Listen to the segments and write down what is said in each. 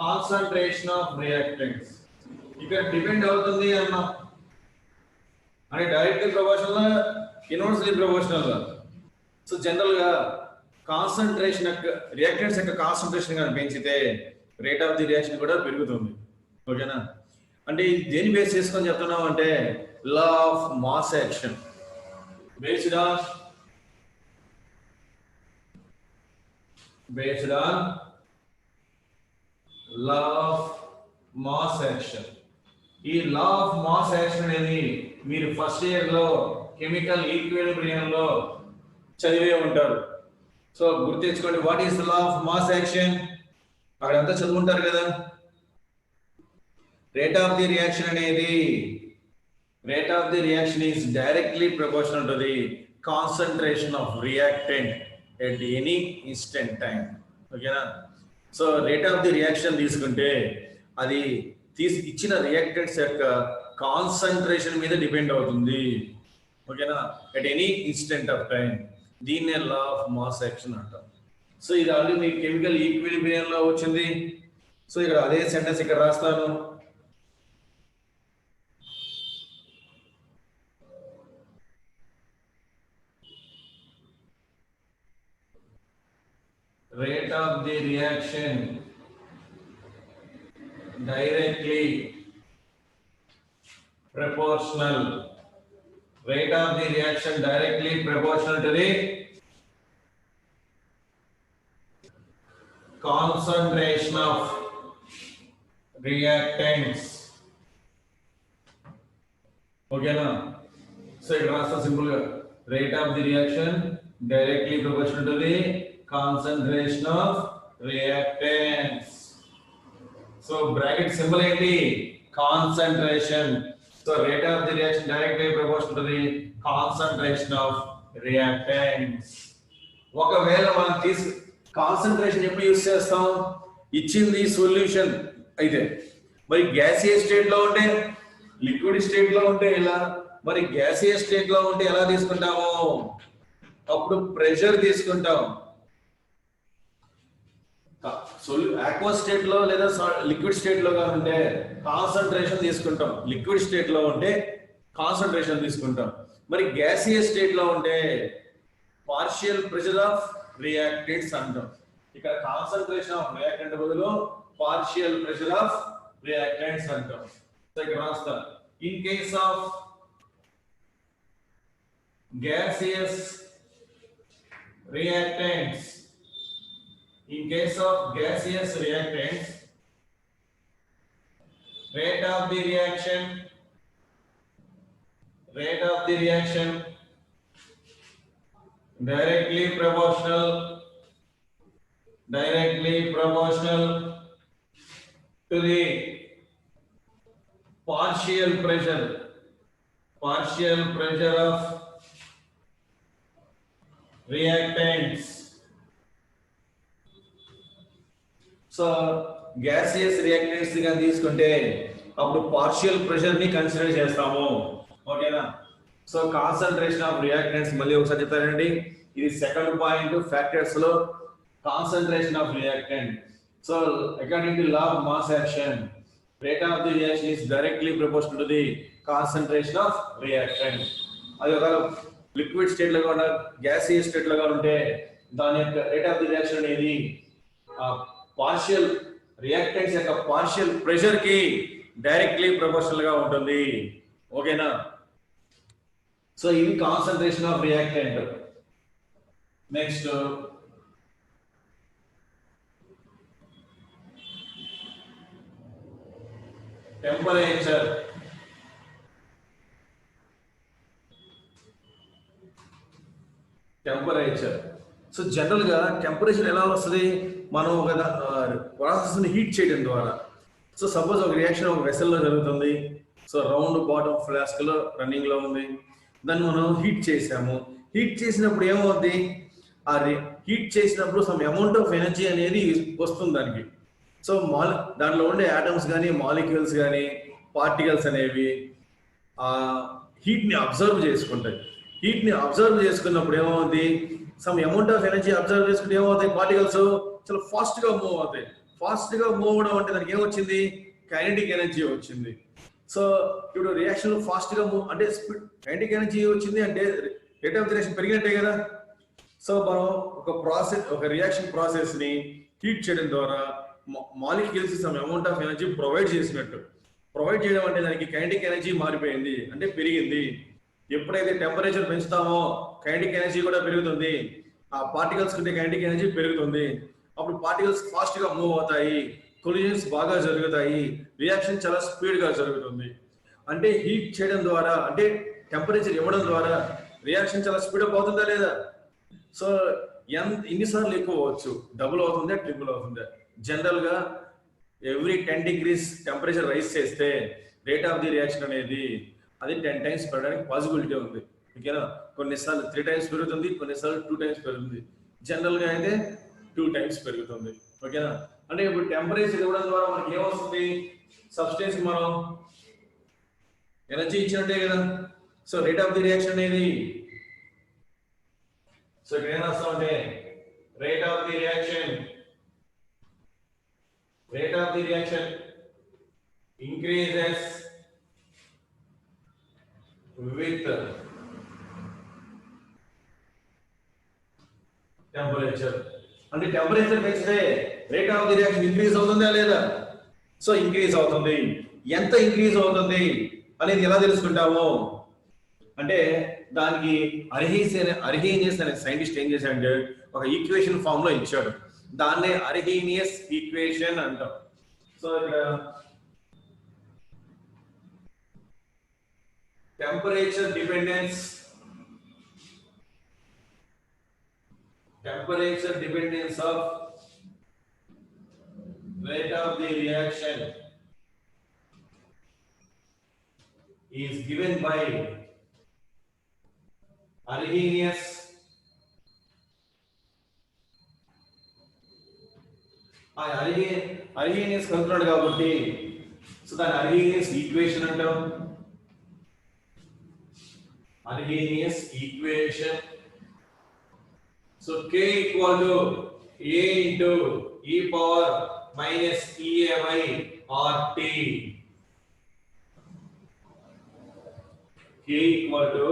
Concentration of reactants ఇక్కడ depend అవుతుంది అన్న అంటే directly proportional inversely proportional. So general గా కాన్సంట్రేషన్ యొక్క రియాక్టెంట్స్ యొక్క కాన్సంట్రేషన్ కానీ పెంచితే రేట్ ఆఫ్ ది రియాక్షన్ కూడా పెరుగుతుంది. ఓకేనా? అంటే దేని బేస్ చేసుకొని చెప్తున్నాం అంటే law of mass action based on law of mass action. ఈ లా ఆఫ్ మాస్ యాక్షన్ అనేది మీరు ఫస్ట్ ఇయర్ లో కెమికల్ ఈక్విలిబ్రియం లో చదివే ఉంటారు. సో గుర్తించుకోండి, what is the law of mass action అక్కడంతా చదువుకుంటారు కదా. రేట్ ఆఫ్ ది రియాక్షన్ అనేది rate of the reaction is directly proportional to the concentration of reactant at any instant time. ఓకేనా? So rate of the reaction తీసుకుంటే అది ఇచ్చిన reactants యొక్క concentration మీద డిపెండ్ అవుతుంది. ఓకేనా? At any instant of time. దీన్నే లా ఆఫ్ మాస్ యాక్షన్ అంటాం. సో ఇది ఆల్రెడీ మీకు కెమికల్ ఈక్విలిబ్రియం లో వచ్చింది. సో ఇక్కడ అదే సెంటెన్స్ ఇక్కడ రాస్తాను. Rate of the reaction directly proportional. Rate of the reaction directly proportional to the concentration of reactants. Okay na? So it was simple. Rate of the reaction directly proportional to the concentration of reactants. So bracket symbol ఏంటి? Concentration. So rate of the reaction directly proportional to the concentration of reactants. ఒకవేళ మనం concentration ఎప్పుడు use చేస్తాం? ఇచ్చింది solution అయితే, మరి gaseous state లో ఉంటే, లిక్విడ్ స్టేట్ లో ఉంటే ఇలా, మరి గ్యాసియస్ స్టేట్ లో ఉంటే ఎలా తీసుకుంటాము? అప్పుడు ప్రెషర్ తీసుకుంటాం. ఆక్వస్ స్టేట్ లో లేదా లిక్విడ్ స్టేట్ లో ఉంటే కాన్సంట్రేషన్ తీసుకుంటాం. లిక్విడ్ స్టేట్ లో ఉంటే కాన్సంట్రేషన్ తీసుకుంటాం. మరి గ్యాసియస్ స్టేట్ లో ఉంటే పార్షియల్ ప్రెషర్ ఆఫ్ రియాక్టెంట్స్ అంటాం. ఇక్కడ కాన్సంట్రేషన్ ఆఫ్ రియాక్టెంట్ బదులు పార్షియల్ ప్రెషర్ ఆఫ్ రియాక్టెంట్స్ అంటాం. సో ఇక్కడ రాస్తా, in case of gaseous reactants, in case of gaseous reactants, rate of the reaction directly proportional to the partial pressure of reactants. So gaseous reactants గా తీసుకుంటే అప్పుడు partial pressure ని consider చేస్తాము. ఓకేనా? So concentration of reactants మళ్ళీ ఒకసారి చెప్తారండి. ఇది సెకండ్ పాయింట్ ఫ్యాక్టర్స్ లో concentration of reactant. So according to law of mass action, rate of the reaction is directly proportional to the concentration of reactant. అది ఒక లిక్విడ్ స్టేట్ లో కూడా gaseous state లో ఉంటే దాని యొక్క రేట్ ఆఫ్ ది రియాక్షన్ అనేది పార్షియల్ రియాక్టెంట్స్ యొక్క పార్షియల్ ప్రెషర్ కి డైరెక్ట్లీ ప్రపోర్షనల్ గా ఉంటుంది. ఓకేనా? సో ఇది concentration of reactant. Next temperature. So general గా టెంపరేచర్ ఎలా వస్తుంది? మనం ఒక ప్రాసెస్ ని హీట్ చేయడం ద్వారా. సో సపోజ్ ఒక రియాక్షన్ ఒక వెసల్ లో జరుగుతుంది. సో రౌండ్ బాటమ్ ఫ్లాస్క్ లో రన్నింగ్ లో ఉంది. దాన్ని మనం హీట్ చేసాము. హీట్ చేసినప్పుడు ఏమవుద్ది? ఆ హీట్ చేసినప్పుడు సమ్ అమౌంట్ ఆఫ్ ఎనర్జీ అనేది వస్తుంది దానికి. సో దాంట్లో ఉండే ఆటమ్స్ కానీ మాలిక్యూల్స్ కానీ పార్టికల్స్ అనేవి ఆ హీట్ ని అబ్జర్వ్ చేసుకుంటాయి. హీట్ ని అబ్జర్వ్ చేసుకున్నప్పుడు ఏమవుతుంది? Some amount of energy observe చేసుకుంటే ఏమవుతాయి? పార్టికల్స్ చాలా ఫాస్ట్ గా మూవ్ అవుతాయి. ఫాస్ట్ గా మూవ్ అవడం అంటే దానికి ఏమొచ్చింది, కైనెటిక్ ఎనర్జీ వచ్చింది. సో ఇప్పుడు రియాక్షన్ ఫాస్ట్ గా మూవ్ అంటే స్పీడ్, కైనెటిక్ ఎనర్జీ వచ్చింది అంటే రేట్ ఆఫ్ ది రియాక్షన్ పెరిగినట్టే కదా. సో మనం ఒక రియాక్షన్ ప్రాసెస్ ని హీట్ చేయడం ద్వారా molecules some amount of energy provide చేసినట్టు. ప్రొవైడ్ చేయడం అంటే దానికి కైనెటిక్ ఎనర్జీ మారిపోయింది అంటే పెరిగింది. ఎప్పుడైతే టెంపరేచర్ పెంచుతామో కైనెటిక్ ఎనర్జీ కూడా పెరుగుతుంది. ఆ పార్టికల్స్ కంటే కైనెటిక్ ఎనర్జీ పెరుగుతుంది. అప్పుడు పార్టికల్స్ ఫాస్ట్ గా మూవ్ అవుతాయి, కొలిజన్స్ బాగా జరుగుతాయి, రియాక్షన్ చాలా స్పీడ్ గా జరుగుతుంది. అంటే హీట్ చేయడం ద్వారా అంటే టెంపరేచర్ ఇవ్వడం ద్వారా రియాక్షన్ చాలా స్పీడ్ అప్ అవుతుందా లేదా. సో ఎన్నిసార్లు ఎక్కువ అవ్వచ్చు, డబుల్ అవుతుందా ట్రిపుల్ అవుతుందా. జనరల్ గా ఎవ్రీ 10 degrees టెంపరేచర్ రైజ్ చేస్తే రేట్ ఆఫ్ ది రియాక్షన్ అనేది అది 10 times పెరగడానికి పాసిబిలిటీ ఉంది. ఓకేనా, కొన్నిసార్లు 3 times పెరుగుతుంది, కొన్నిసార్లు 2 times పెరుగుతుంది. జనరల్ గా అయితే 2 times పెరుగుతుంది. ఓకేనా, అంటే ఇప్పుడు టెంపరేచర్ ఇవ్వడం ద్వారా మనకి ఏమొస్తుంది, సబ్స్టెన్స్ మనం ఎనర్జీ ఇచ్చినట్టే కదా. So rate of the reaction అనేది, సో ఇక్కడ ఏం రాస్తామంటే rate of the reaction increases with temperature. అంటే టెంపరేచర్ పెంచితే rate of the reaction increase అవుతుందా లేదా. సో ఇంక్రీజ్ అవుతుంది. ఎంత ఇంక్రీజ్ అవుతుంది అనేది ఎలా తెలుసుకుంటాము అంటే దానికి అర్హీనియస్ అనే సైంటిస్ట్ ఏం చేశాడంటే ఒక ఈక్వేషన్ ఫామ్ లో ఇచ్చాడు. దాన్నే అర్హీనియస్ ఈక్వేషన్ అంటాం. సో ఇక్కడ temperature dependence of rate of the reaction is given by Arrhenius కనుక్కున్నాడు కాబట్టి సో దాని అర్హీనియస్ ఈక్వేషన్ అంటాం. Arrhenius equation. So K equal to A into e power minus EAY RT. K equal to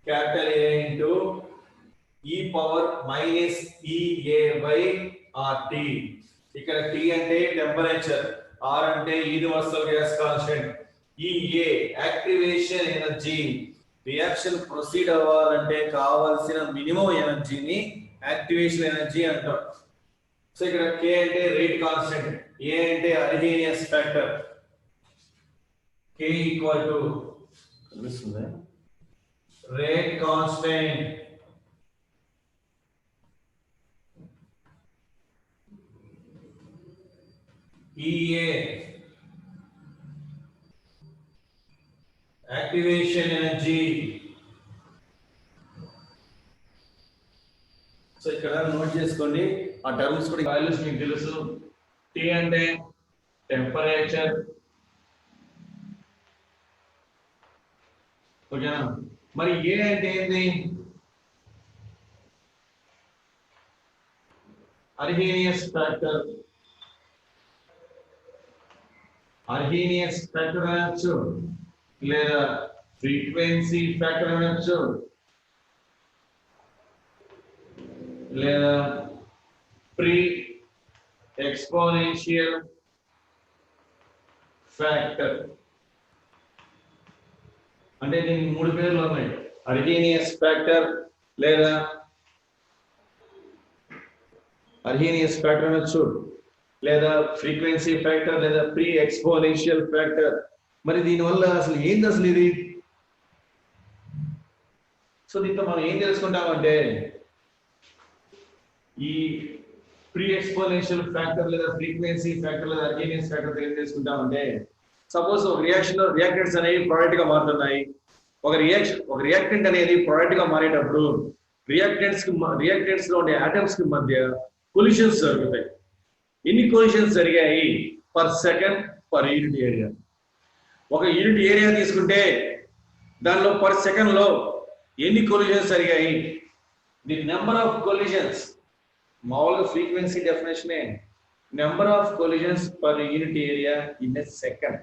capital A into e power minus EAY RT. ఇక్కడ T అంటే temperature, R అంటే universal gas constant, EA activation energy. Reaction proceed అవ్వాలంటే కావాల్సిన minimum ఎనర్జీని activation energy అంటాం. So ఇక్కడ K అంటే rate constant, A అంటే Arrhenius factor. K equal to rate constant EA activation energy. So ఇక్కడ నోట్ చేసుకోండి ఆ టర్మ్స్ కూడా, వాల్యూస్ మీకు తెలుసు. T అంటే టెంపరేచర్, ఓకేనా. మరి A అంటే ఏంటి, అర్హీనియస్ ఫ్యాక్టర్. అర్హీనియస్ ఫ్యాక్టర్ అనొచ్చు లేదా ఫ్రీక్వెన్సీ ఫ్యాక్టర్ అనొచ్చు లేదా ప్రీ ఎక్స్పోనెన్షియల్ ఫ్యాక్టర్. అంటే దీనికి 3 పేర్లు ఉన్నాయి. అర్హీనియస్ ఫ్యాక్టర్ లేదా అర్హీనియస్ ఫ్యాక్టర్ అనొచ్చు లేదా ఫ్రీక్వెన్సీ ఫ్యాక్టర్ లేదా ప్రీ ఎక్స్పోనెన్షియల్ ఫ్యాక్టర్. మరి దీనివల్ల అసలు ఏంది అసలు ఇది. సో దీంతో మనం ఏం తెలుసుకుంటామంటే ఈ ప్రీ ఎక్స్పోనెన్షియల్ ఫ్యాక్టర్ లేదా ఫ్రీక్వెన్సీ ఫ్యాక్టర్ లేదా అర్హీనియస్ ఫ్యాక్టర్ ఏం తెలుసుకుంటామంటే, సపోజ్ ఒక రియాక్షన్ లో రియాక్టెంట్స్ అనేవి ప్రోడక్ట్ గా మారుతున్నాయి. ఒక రియాక్టెంట్ అనేది ప్రోడక్ట్ గా మారేటప్పుడు రియాక్టెంట్స్ లో ఉండే ఆటమ్స్ కి మధ్య కొలిషన్స్ జరుగుతాయి. ఎన్ని కొలిషన్స్ జరిగాయి per second per unit area. ఒక యూనిట్ ఏరియా తీసుకుంటే దానిలో పర్ సెకండ్ లో ఎన్ని కొలిషన్స్ జరిగాయి, ది నెంబర్ ఆఫ్ కొలిషన్స్. మామూలుగా frequency డెఫినేషనే Number of collisions per unit area in a second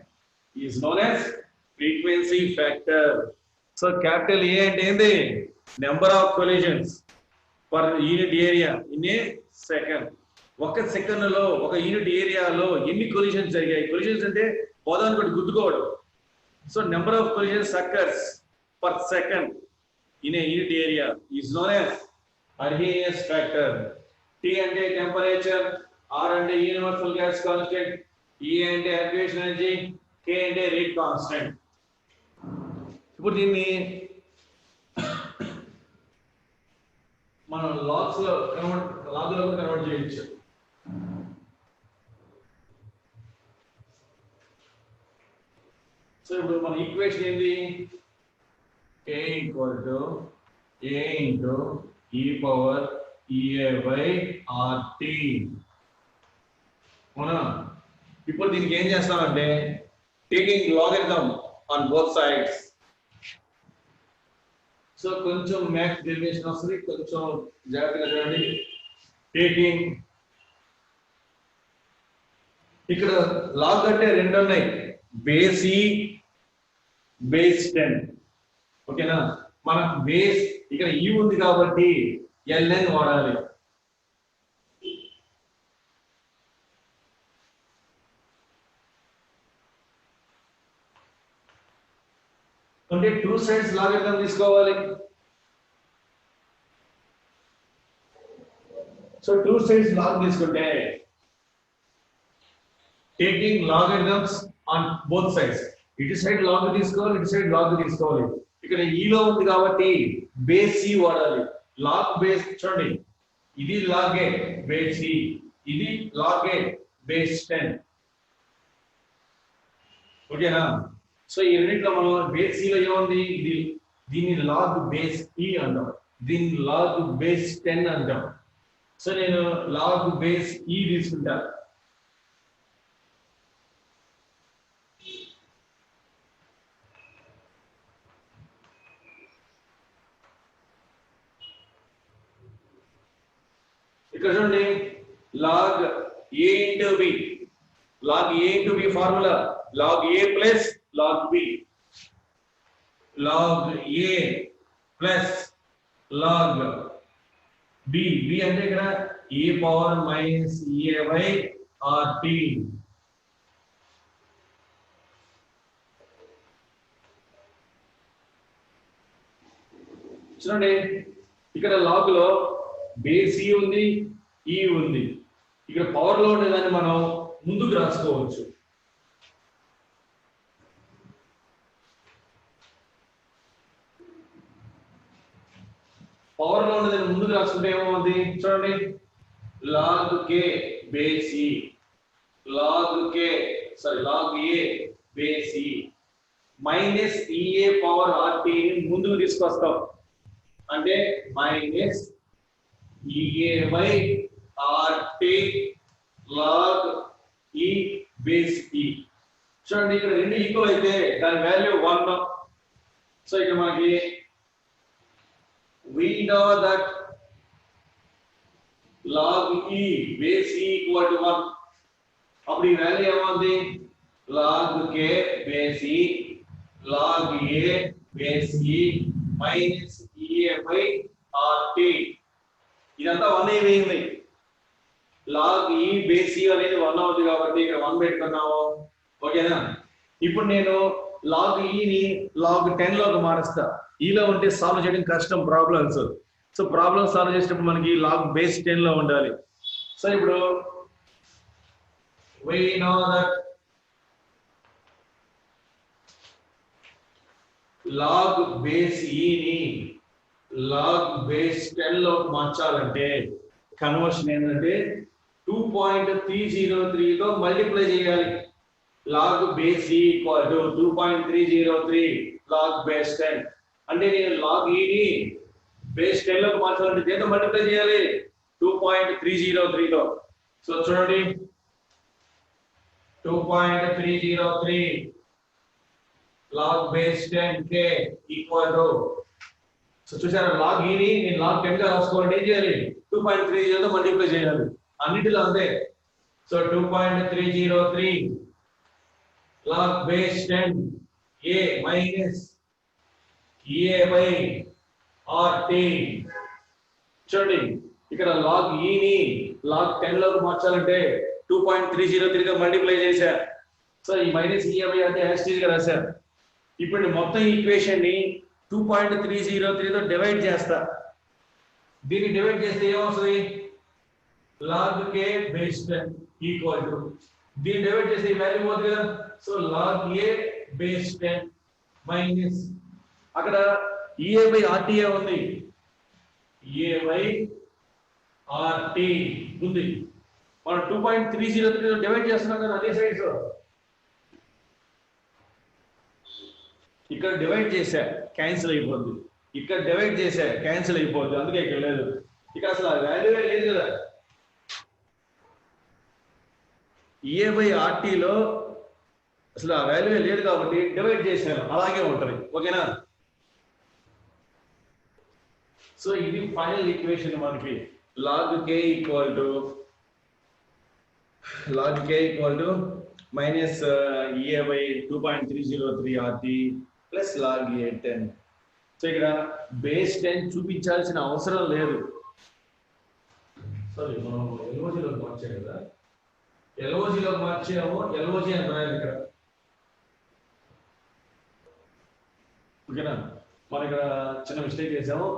is known as frequency factor. So capital A అంటే ఏంది? Number of collisions per unit area in a second. ఒక second లో ఒక unit ఏరియాలో ఎన్ని collisions జరిగాయి? Collisions అంటే పదాన్ని బట్టి గుర్తుకోవడం. So number of collisions occurs per second in a unit area is known as Arrhenius factor. T అంటే టెంపరేచర్, ఆర్ అంటే యూనివర్సల్ గ్యాస్ కాన్స్టెంట్, ఈ అంటే యాక్యుయేషన్ ఎనర్జీ, కే అంటే రేట్ కాన్స్టెంట్. ఇప్పుడు దీన్ని మనం లాగ్స్ లో కన్వర్ట్ చేయొచ్చు. సో ఇప్పుడు మన ఈక్వేషన్ ఏంది? A equal to A into e power EA by RT. అవునా? ఇప్పుడు దీనికి ఏం చేస్తామంటే taking logarithm on both sides. So కొంచెం మ్యాథ్స్ డెరివేషన్ వస్తుంది, కొంచెం జాగ్రత్తగా చూడండి. టేకింగ్ ఇక్కడ లాగ్ అంటే రెండు ఉన్నాయి, బేస్ ఈ, బేస్ 10. ఓకేనా? మనకు బేస్ ఇక్కడ ఈ ఉంది కాబట్టి ln వాడాలి. అంటే టూ సైడ్స్ లాగరిథం తీసుకోవాలి. సో టూ సైడ్స్ లాగ్ తీసుకుంటే taking logarithms on both sides, ఇటు సైడ్ లాగ్ తీసుకోవాలి, ఇటు సైడ్ లాగ్ తీసుకోవాలి. ఇక్కడ ఈలో ఉంది కాబట్టి బేస్ సి వాడాలి. లాగ్ బేస్ చూడండి, ఇది లాగే బేస్ సి, ఇది లాగే బేస్ 10. ఓకేనా? సో ఈ రెండింటిలో మనం బేస్ సిలో ఏముంది? ఇది దీన్ని లాగ్ బేస్ ఈ అంటాం, దీన్ని లాగ్ బేస్ 10 అంటాం. సో నేను లాగ్ బేస్ ఈ తీసుకుంటా. ఇక్కడ చూడండి, log A into B, log A into B formula log A plus log B, log A plus log B. B అంటే ఇక్కడ A power minus A by RT. చూడండి, ఇక్కడ లాగ్ లో బేస్ ఈ ఉంది, ఈ ఉంది. ఇక్కడ పవర్ లో ఉండేదాన్ని మనం ముందుకు రాసుకోవచ్చు. పవర్ లో ఉండేదాన్ని ముందుకు రాసుకుంటే ఏమవుతుంది? చూడండి, log K base e, log A base e minus E a power RT ముందుకు తీసుకొస్తాం. అంటే minus E a by RT log e base e. చూడండి, ఇక్కడ రెండు ఈక్వల్ అయితే దాని వాల్యూ 1. సో ఇక్కడ మనకి we know that log e base e equal to 1. అప్పుడు ఈ వాల్యూ ఏమవుతుంది? log k base e log a base e minus ea by rt. ఇదంతా 1 అయింది. log e base e అనేది 1 అవుతుంది కాబట్టి ఇక్కడ 1 పెట్టుకున్నాము. ఓకేనా? ఇప్పుడు నేను log e ని log 10 లోకి మారుస్తా. ఈలో ఉంటే సాల్వ్ చేయడం కష్టం ప్రాబ్లమ్స్. సో ప్రాబ్లమ్ సాల్వ్ చేసేటప్పుడు మనకి లాగ్ బేస్ 10 లో ఉండాలి. సో ఇప్పుడు we know that log base e ని log base 10 లో మార్చాలంటే కన్వర్షన్ ఏంటంటే 2.303 తో మల్టిప్లై చేయాలి. log base e equal to 2.303 log base 10. అంటే నేను log e ని బేస్ 10 లోకి మార్చాలంటే దేంతో మల్టిప్లై చేయాలి? 2.303 తో. సో చూడండి, 2.303 log base 10k equal to, so చూసారా, log e ని నేను log 10 గా రాసుకోవాలంటే ఏం చేయాలి? 2.30 తో మల్టిప్లై చేయాలి. అన్నిటిలో అంతే. So 2.303 log base 10 a minus a by rt. చూడండి ఇక్కడ log e ని log 10 లోకి మార్చాలంటే 2.303 గా మల్టిప్లై చేశా. సో ఈ minus e by rt as గా రాశా. ఇప్పుడు మొత్తం ఈక్వేషన్ ని 2.303 తో డివైడ్ చేస్తా. దీన్ని డివైడ్ చేస్తే ఏమవుతుంది? log k base 10 equal to దీన్ని డివైడ్ చేస్తే ఈ వాల్యూ పోతుంది కదా. So log a base 10 minus అక్కడ ea by rta ఉంది, a by rt ఉంది. మనం 2.303 తో డివైడ్ చేస్తున్నాం కదా అదే సైడ్స్. ఇక్కడ డివైడ్ చేశా క్యాన్సిల్ అయిపోద్ది, ఇక్కడ డివైడ్ చేశా క్యాన్సిల్ అయిపోద్ది, అందుకే ఇక్కడ లేదు. ఇక్కడ అసలు ఆ వాల్యూ లేదు కదా. ఏ బై ఆర్టీలో అసలు ఆ వాల్యూ లేదు కాబట్టి డివైడ్ చేశాను, అలాగే ఉంటుంది. ఓకేనా? సో ఇది ఫైనల్ ఈక్వేషన్ మనకి log k equal to minus A by 2.303 rt plus log a 10. So ఇక్కడ బేస్ 10 చూపించాల్సిన అవసరం లేదు. సారీ మనం ఎల్ఓజీలోకి మార్చాం కదా, ఎల్ఓజీలోకి మార్చాము, ఎల్ఓజీ అని రాయాలి ఇక్కడ. ఓకేనా? మనం ఇక్కడ చిన్న మిస్టేక్ చేసాము.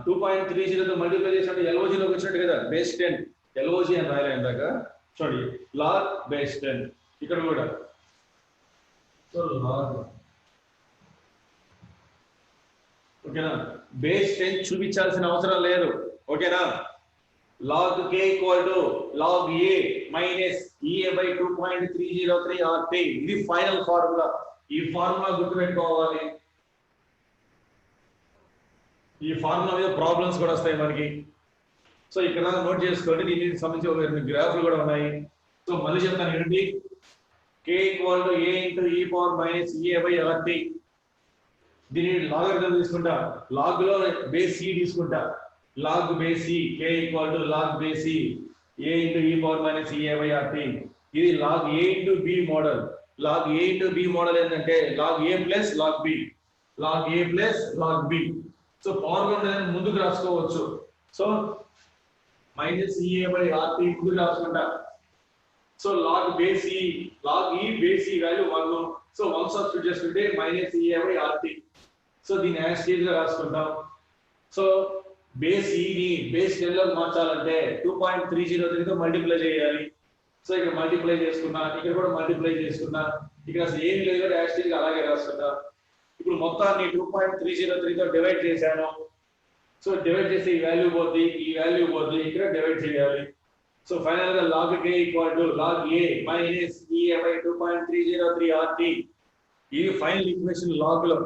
2.30 తో మల్టిప్లై చేసినట్టు ఎల్ఓజీలోకి వచ్చినట్టు కదా బేస్ 10 ఎల్ఓజీ అని రాయాలి ఇందాక. చూడండి log base 10 ఇక్కడ కూడా. సో log ఓకేనా, బేస్ 10 చూపించాల్సిన అవసరం లేదు. ఓకేనా? log k equal to log a minus e by 2.303 rt. ఇది ఫైనల్ ఫార్ములా. ఈ ఫార్ములా గుర్తుపెట్టుకోవాలి. ఈ ఫార్ములా మీద ప్రాబ్లమ్స్ కూడా వస్తాయి మనకి. సో ఇక్కడ నోట్ చేసుకోండి, దీనికి సంబంధించి ఒక గ్రాఫ్లు కూడా ఉన్నాయి. సో మళ్ళీ చెప్తాను ఏంటి, k equal to a into e power minus e by rt. దీన్ని లాగరిథం తీసుకుంటా, లాగ్ లో బేస్ c తీసుకుంటా, log base c k equal to log base c a into e power minus e by rt. ఇది log a into b model. log a into b model ఏంటంటే log a plus log b, log a plus log b. So power ఉండేది ముందుకు రాసుకోవచ్చు. So minus e by rt ముందుకు రాసుకుంటా. సో log base e, log e base e value 1. సో 1 substitute చేసుకుంటే minus e by rt. సో దీన్ని యాజ్ గా రాసుకుంటాం. సో బేస్ e ని బేస్ 10 లోకి మార్చాలంటే 2.303 తో మల్టిప్లై చేయాలి. సో ఇక్కడ మల్టిప్లై చేసుకున్నా, ఇక్కడ కూడా మల్టిప్లై చేసుకున్నా, ఇక్కడ అసలు ఏం లేదు కదా యాజ్ గా అలాగే రాసుకుంటా. ఇప్పుడు మొత్తాన్ని 2.303 తో డివైడ్ చేశాను. సో డివైడ్ చేస్తే ఈ వాల్యూ పోద్ది, ఈ వాల్యూ పోద్ది, ఇక్కడ డివైడ్ చేయాలి. సో ఫైనల్ గా log k equal to log a minus e by 2.303 rt. ఇది ఫైనల్ ఈక్వేషన్ లాగ్ లో.